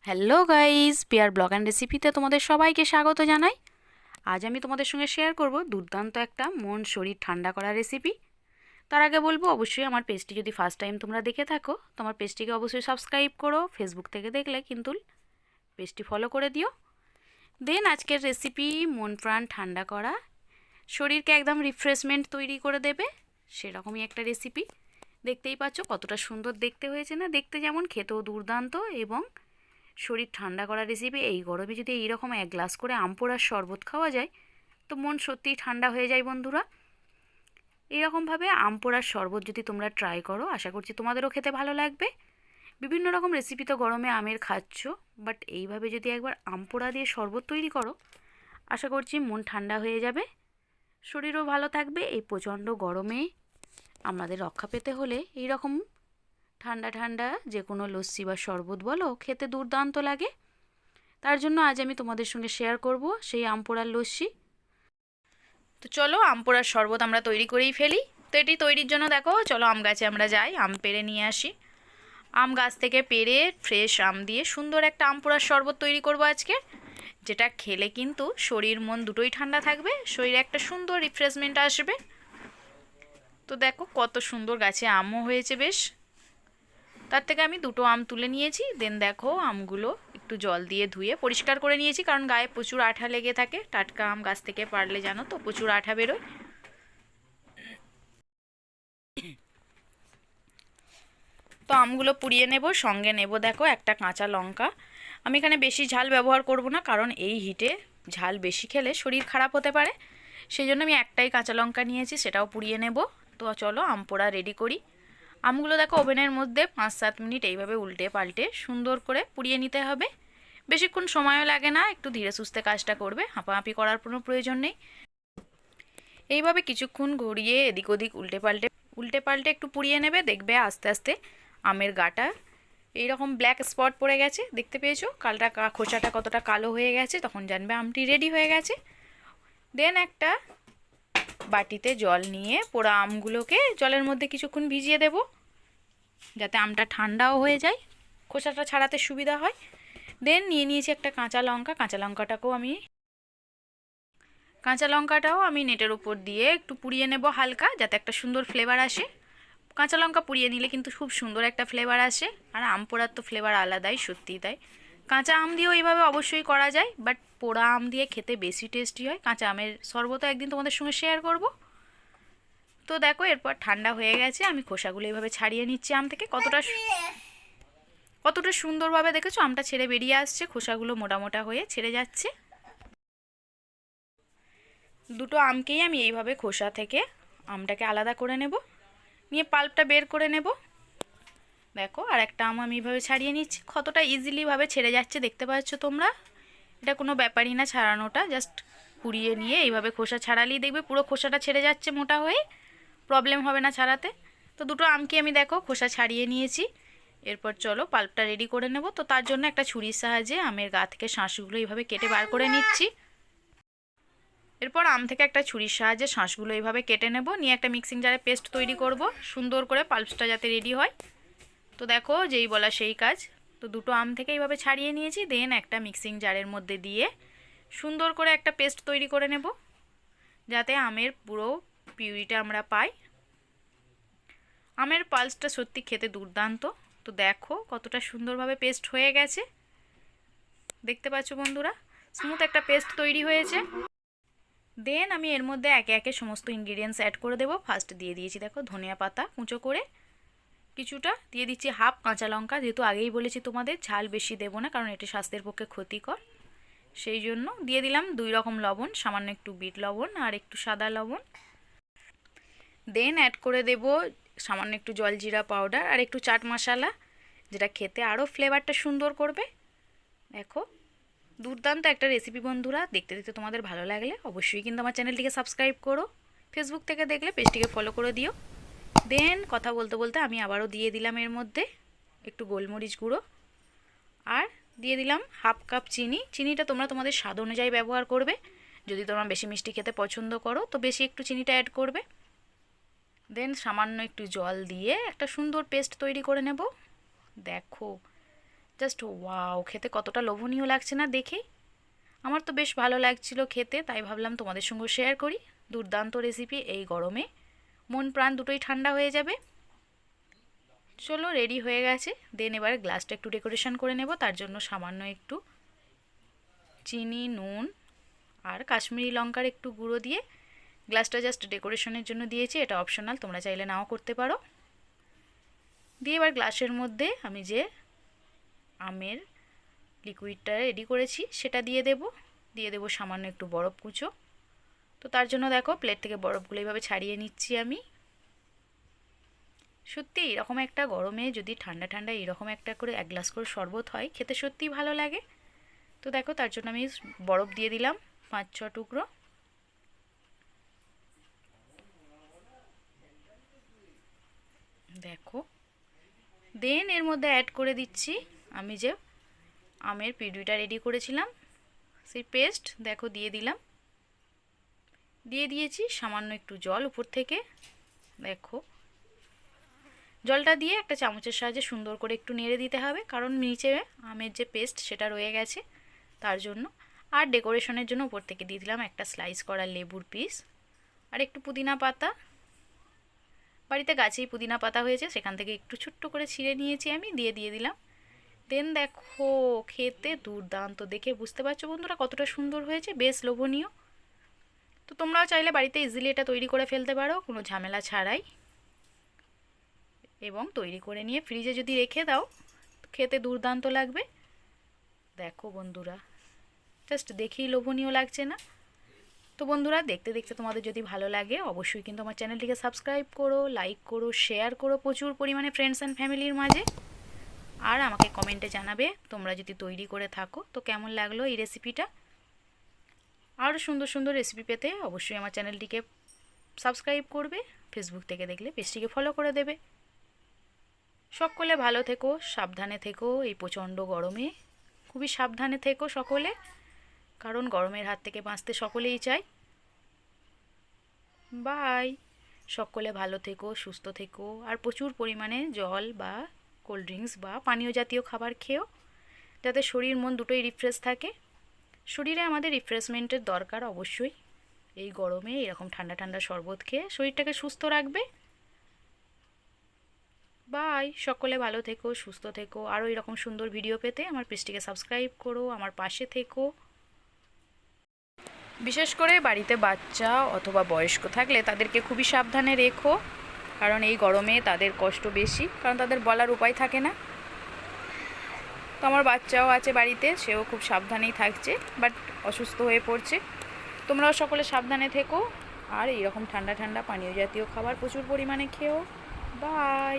Hello guys, পিয়ার blog and রেসিপিতে তোমাদের সবাইকে স্বাগত জানাই। আজ আমি তোমাদের সঙ্গে শেয়ার করব দুর্দান্ত একটা মন শরীর ঠান্ডা করা রেসিপি। তার আগে বলবো, অবশ্যই আমার পেজটি যদি ফার্স্ট টাইম তোমরা দেখে থাকো, তোমার পেজটিকে অবশ্যই সাবস্ক্রাইব করো। ফেসবুক থেকে দেখলে কিন্তু পেজটি ফলো করে দিও। দেন আজকের রেসিপি মন প্রাণ ঠান্ডা করা, শরীরকে একদম রিফ্রেশমেন্ট তৈরি করে দেবে সেরকমই একটা রেসিপি। দেখতেই পাচ্ছ কতটা সুন্দর দেখতে হয়েছে না? দেখতে যেমন, খেতেও দুর্দান্ত এবং শরীর ঠান্ডা করা রেসিপি। এই গরমে যদি এইরকম এক গ্লাস করে আম পোড়ার শরবত খাওয়া যায় তো মন সত্যিই ঠান্ডা হয়ে যায় বন্ধুরা। এইরকমভাবে আম পোড়ার শরবত যদি তোমরা ট্রাই করো, আশা করছি তোমাদেরও খেতে ভালো লাগবে। বিভিন্ন রকম রেসিপি তো গরমে আমের খাচ্ছ, বাট এইভাবে যদি একবার আম পোড়া দিয়ে শরবত তৈরি করো, আশা করছি মন ঠান্ডা হয়ে যাবে, শরীরও ভালো থাকবে। এই প্রচণ্ড গরমে আমাদের রক্ষা পেতে হলে এইরকম ঠান্ডা ঠান্ডা যে কোনো লস্যি বা শরবত বলো, খেতে দুর্দান্ত লাগে। তার জন্য আজ আমি তোমাদের সঙ্গে শেয়ার করব সেই আম পোড়ার লস্যি। তো চলো আম পোড়ার শরবত আমরা তৈরি করেই ফেলি। তো এটি তৈরির জন্য দেখো, চলো আম গাছে আমরা যাই, আম পেড়ে নিয়ে আসি। আম গাছ থেকে পেড়ে ফ্রেশ আম দিয়ে সুন্দর একটা আম পোড়ার শরবত তৈরি করব আজকে, যেটা খেলে কিন্তু শরীর মন দুটোই ঠান্ডা থাকবে, শরীরে একটা সুন্দর রিফ্রেশমেন্ট আসবে। তো দেখো কত সুন্দর গাছে আমও হয়েছে বেশ। তার থেকে আমি দুটো আম তুলে নিয়েছি। দেন দেখো আমগুলো একটু জল দিয়ে ধুয়ে পরিষ্কার করে নিয়েছি, কারণ গায়ে প্রচুর আঠা লেগে থাকে। টাটকা আম গাছ থেকে পারলে জানো তো প্রচুর আঠা বেরোয়। তো আমগুলো পুড়িয়ে নেব, সঙ্গে নেব দেখো একটা কাঁচা লঙ্কা। আমি এখানে বেশি ঝাল ব্যবহার করব না, কারণ এই হিটে ঝাল বেশি খেলে শরীর খারাপ হতে পারে। সেই জন্য আমি একটাই কাঁচা লঙ্কা নিয়েছি, সেটাও পুড়িয়ে নেব। তো চলো আম পোড়া রেডি করি। আমগুলো দেখো ওভেনের মধ্যে 5-7 মিনিট এইভাবে উল্টে পাল্টে সুন্দর করে পুড়িয়ে নিতে হবে। বেশিক্ষণ সময়ও লাগে না, একটু ধীরে সুস্থে কাজটা করবে, হাঁপাহাঁপি করার কোনো প্রয়োজন নেই। এইভাবে কিছুক্ষণ ঘুরিয়ে এদিক ওদিক উল্টে পাল্টে একটু পুড়িয়ে নেবে। দেখবে আস্তে আস্তে আমের গাটা এইরকম ব্ল্যাক স্পট পড়ে গেছে, দেখতে পেয়েছো? খোসাটা কতটা কালো হয়ে গেছে, তখন জানবে আমটি রেডি হয়ে গেছে। দেন একটা বাটিতে জল নিয়ে পোড়া আমগুলোকে জলের মধ্যে কিছুক্ষণ ভিজিয়ে দেব, যাতে আমটা ঠান্ডাও হয়ে যায়, খোসাটা ছাড়াতে সুবিধা হয়। দেন নিয়ে নিয়েছি একটা কাঁচা লঙ্কা। কাঁচা লঙ্কাটাও আমি নেটের উপর দিয়ে একটু পুড়িয়ে নেব হালকা, যাতে একটা সুন্দর ফ্লেভার আসে। কাঁচা লঙ্কা পুড়িয়ে নিলে কিন্তু খুব সুন্দর একটা ফ্লেভার আসে, আর আম পোড়ার তো ফ্লেভার আলাদাই, সত্যিই তাই। কাঁচা আম দিয়েও এইভাবে অবশ্যই করা যায়, বাট পোড়া আম দিয়ে খেতে বেশি টেস্টি হয়। কাঁচা আমের শরবত একদিন তোমাদের সঙ্গে শেয়ার করব। তো দেখো এরপর ঠান্ডা হয়ে গেছে, আমি খোসাগুলো এইভাবে ছাড়িয়ে নিচ্ছি আম থেকে। কতটা সুন্দরভাবে দেখেছো আমটা ছেড়ে বেরিয়ে আসছে, খোসাগুলো মোটা মোটা হয়ে ছেড়ে যাচ্ছে। দুটো আমকেই আমি এইভাবে খোসা থেকে আমটাকে আলাদা করে নেব, নিয়ে পাল্পটা বের করে নেব। দেখো আর একটা আম আমি এইভাবে ছাড়িয়ে নিচ্ছি, কতটা ইজিলিভাবে ছেড়ে যাচ্ছে দেখতে পাচ্ছ তোমরা। এটা কোনো ব্যাপারই না ছাড়ানোটা, জাস্ট পুড়িয়ে নিয়ে এইভাবে খোসা ছাড়ালেই দেখবে পুরো খোসাটা ছেড়ে যাচ্ছে মোটা হয়ে, প্রবলেম হবে না ছাড়াতে। তো দুটো আমকে আমি দেখো খোসা ছাড়িয়ে নিয়েছি। এরপর চলো পাল্পটা রেডি করে নেব। তো তার জন্য একটা ছুরির সাহায্যে আমের গা থেকে শাঁসগুলো এইভাবে কেটে বার করে নিচ্ছি। এরপর আম থেকে একটা ছুরির সাহায্যে শাঁসগুলো এইভাবে কেটে নেব, নিয়ে একটা মিক্সিং জারে পেস্ট তৈরি করব সুন্দর করে, পাল্পসটা যাতে রেডি হয়। তো দেখো যেই বলা সেই কাজ। তো দুটো আম থেকে এইভাবে ছাড়িয়ে নিয়েছি। দেন একটা মিক্সিং জারের মধ্যে দিয়ে সুন্দর করে একটা পেস্ট তৈরি করে নেব, যাতে আমের পুরো পিউরিটা আমরা পাই। আমের পালসটা সত্যি খেতে দুর্দান্ত। তো দেখো কতটা সুন্দরভাবে পেস্ট হয়ে গেছে, দেখতে পাচ্ছ বন্ধুরা, স্মুথ একটা পেস্ট তৈরি হয়েছে। দেন আমি এর মধ্যে একে একে সমস্ত ইনগ্রিডিয়েন্টস অ্যাড করে দেবো। ফার্স্ট দিয়ে দিয়েছি দেখো ধনিয়া পাতা কুঁচো করে কিছুটা, দিয়ে দিচ্ছি হাফ কাঁচা লঙ্কা, যেহেতু আগেই বলেছি তোমাদের ঝাল বেশি দেবো না, কারণ এটি স্বাস্থ্যের পক্ষে ক্ষতিকর। সেই জন্য দিয়ে দিলাম 2 রকম লবণ, সামান্য একটু বিট লবণ আর একটু সাদা লবণ। দেন অ্যাড করে দেব সামান্য একটু জলজিরা পাউডার আর একটু চাট মশলা, যেটা খেতে আরও ফ্লেভারটা সুন্দর করবে। দেখো দুর্দান্ত একটা রেসিপি বন্ধুরা। দেখতে দেখতে তোমাদের ভালো লাগলে অবশ্যই কিন্তু আমার চ্যানেলটিকে সাবস্ক্রাইব করো, ফেসবুক থেকে দেখলে পেজটিকে ফলো করে দিও। দেন কথা বলতে বলতে আমি আবারও দিয়ে দিলাম এর মধ্যে একটু গোলমরিচ গুঁড়ো, আর দিয়ে দিলাম হাফ কাপ চিনি। চিনিটা তোমরা তোমাদের স্বাদ অনুযায়ী ব্যবহার করবে, যদি তোমরা বেশি মিষ্টি খেতে পছন্দ করো তো বেশি একটু চিনিটা অ্যাড করবে। দেন সামান্য একটু জল দিয়ে একটা সুন্দর পেস্ট তৈরি করে নেব। দেখো জাস্ট ওয়াও, খেতে কতটা লোভনীয় লাগছে না দেখে। আমার তো বেশ ভালো লাগছিল খেতে, তাই ভাবলাম তোমাদের সঙ্গে শেয়ার করি। দুর্দান্ত রেসিপি, এই গরমে মন প্রাণ দুটোই ঠান্ডা হয়ে যাবে। চলো, রেডি হয়ে গেছে। দেন এবার গ্লাসটা একটু ডেকোরেশন করে নেব। তার জন্য সামান্য একটু চিনি, নুন আর কাশ্মীরি লঙ্কার একটু গুঁড়ো দিয়ে গ্লাসটা জাস্ট ডেকোরেশনের জন্য দিয়েছি। এটা অপশনাল, তোমরা চাইলে নাও করতে পারো। দিয়ে এবার গ্লাসের মধ্যে আমি যে আমের লিকুইডটা রেডি করেছি সেটা দিয়ে দেব সামান্য একটু বরফ কুচো। তো তার জন্য দেখো প্লেট থেকে বরফগুলো এইভাবে ছাড়িয়ে নিচ্ছি আমি। সত্যি এরকম একটা গরমে যদি ঠান্ডা ঠান্ডা এরকম একটা করে 1 গ্লাস করে শরবত হয়, খেতে সত্যিই ভালো লাগে। তো দেখো তার জন্য আমি বরফ দিয়ে দিলাম 5-6 টুকরো। দেখো, দেন এর মধ্যে অ্যাড করে দিচ্ছি আমি যে আমের পিউরিটা রেডি করেছিলাম সেই পেস্ট। দেখো দিয়ে দিয়েছি সামান্য একটু জল উপর থেকে। দেখো জলটা দিয়ে একটা চামচের সাহায্যে সুন্দর করে একটু নেড়ে দিতে হবে, কারণ নিচে আমের যে পেস্ট সেটা রয়ে গেছে তার জন্য। আর ডেকোরেশনের জন্য উপর থেকে দিয়ে দিলাম একটা স্লাইস করা লেবুর পিস আর একটু পুদিনা পাতা। বাড়িতে গাছেই পুদিনা পাতা হয়েছে, সেখান থেকে একটু ছোট্ট করে ছিঁড়ে নিয়েছি আমি, দিয়ে দিলাম। দেন দেখো খেতে দুর্দান্ত, দেখে বুঝতে পারছো বন্ধুরা কতটা সুন্দর হয়েছে, বেশ লোভনীয়। তো তোমরাও চাইলে বাড়িতে ইজিলি এটা তৈরি করে ফেলতে পারো কোনো ঝামেলা ছাড়াই, এবং তৈরি করে নিয়ে ফ্রিজে যদি রেখে দাও খেতে দুর্দান্ত লাগবে। দেখো বন্ধুরা, জাস্ট দেখেই লোভনীয় লাগছে না? তো বন্ধুরা দেখতে দেখতে তোমাদের যদি ভালো লাগে অবশ্যই কিন্তু আমার চ্যানেলটিকে সাবস্ক্রাইব করো, লাইক করো, শেয়ার করো প্রচুর পরিমাণে ফ্রেন্ডস অ্যান্ড ফ্যামিলির মাঝে। আর আমাকে কমেন্টে জানাবে তোমরা যদি তৈরি করে থাকো তো কেমন লাগলো এই রেসিপিটা। আরও সুন্দর সুন্দর রেসিপি পেতে অবশ্যই আমার চ্যানেলটিকে সাবস্ক্রাইব করবে। ফেসবুক থেকে দেখলে পেজটিকে ফলো করে দেবে। সকলে ভালো থেকো, সাবধানে থেকো। এই প্রচণ্ড গরমে খুবই সাবধানে থেকো সকলে, কারণ গরমের হাত থেকে বাঁচতে সকলেই চাই। বাই। সকলে ভালো থেকো, সুস্থ থেকো, আর প্রচুর পরিমাণে জল বা কোল্ড ড্রিঙ্কস বা পানীয় জাতীয় খাবার খেও, যাতে শরীর মন দুটোই রিফ্রেশ থাকে। শরীরে আমাদের রিফ্রেশমেন্টের দরকার অবশ্যই। এই গরমে এরকম ঠান্ডা ঠান্ডা শরবত খেয়ে শরীরটাকে সুস্থ রাখবে। বাই। সকলে ভালো থেকো, সুস্থ থেকো। আরও এরকম সুন্দর ভিডিও পেতে আমার পেজটিকে সাবস্ক্রাইব করো, আমার পাশে থেকো। বিশেষ করে বাড়িতে বাচ্চা অথবা বয়স্ক থাকলে তাদেরকে খুবই সাবধানে রেখো, কারণ এই গরমে তাদের কষ্ট বেশি, কারণ তাদের বলার উপায় থাকে না। তো আমার বাচ্চাও আছে বাড়িতে, সেও খুব সাবধানেই থাকছে, বাট অসুস্থ হয়ে পড়ছে। তোমরাও সকলে সাবধানে থেকো, আর এইরকম ঠান্ডা ঠান্ডা পানীয় জাতীয় খাবার প্রচুর পরিমাণে খেও। বাই।